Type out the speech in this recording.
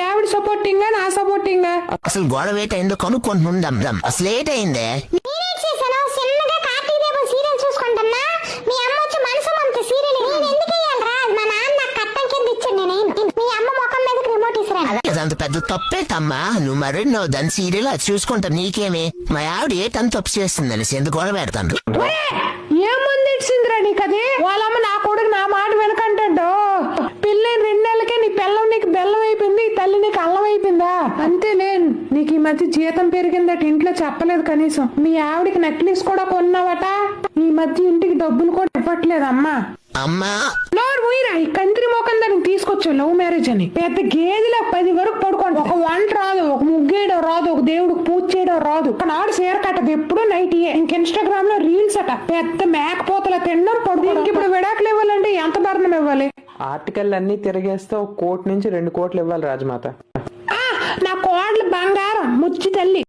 ఆవిడ సపోర్టింగా నా సపోర్టింగా? అసలు గొడవ ఏటైందో కనుక్కుంటుందాం. అసలు ఏటైందే? అంత పెద్ద తప్పేటమ్మా. నువ్వు మరెన్నో దాని సీరియల్ అది చూసుకుంటా నీకేమి. మా ఆవిడ ఏటంత తప్పు చేస్తుందని ఎందుకు గొడవ పెడతాను? ఏముంది ఇచ్చిందిరా నీకది? వాళ్ళమ్మ నా కొడుకు నా మాట వెనకంటాడు. పిల్లని 2 నెలలకే నీ పిల్లం నీకు బెల్లం అయిపోయింది, తల్లి నీకు అల్లం అయిపోయిందా? అంతేలే. నీకు ఈ మధ్య జీతం పెరిగిందట, ఇంట్లో చెప్పలేదు కనీసం. మీ ఆవిడికి నెక్లెస్ కూడా కొన్నావట. ఈ మధ్య ఇంటికి డబ్బులు కూడా ఇవ్వట్లేదు అమ్మా. అమ్మా ఈ కంత్రి మోకం దానికి తీసుకొచ్చా లవ్ మ్యారేజ్ అని. పెద్ద గేదెలా 10 వరకు పడుకోండి. ఒక వంట రాదు, ఒక ముగ్గేయడం రాదు, ఒక దేవుడికి పూజ చేయడం రాదు. నాడు చీర కట్టదు, ఎప్పుడు నైట్ ఇంక ఇన్స్టాగ్రామ్ లో రీల్స్ అట. పెద్ద మేకపోతల తినడం పడుకోవడం. ఇప్పుడు విడాకులు ఇవ్వాలంటే ఎంత భరణం ఇవ్వాలి? ఆర్టికల్ అన్ని తిరిగేస్తే 1 కోటి నుంచి 2 కోట్లు ఇవ్వాలి రాజమాత. నా కోడలు బంగారం ముచ్చి తల్లి.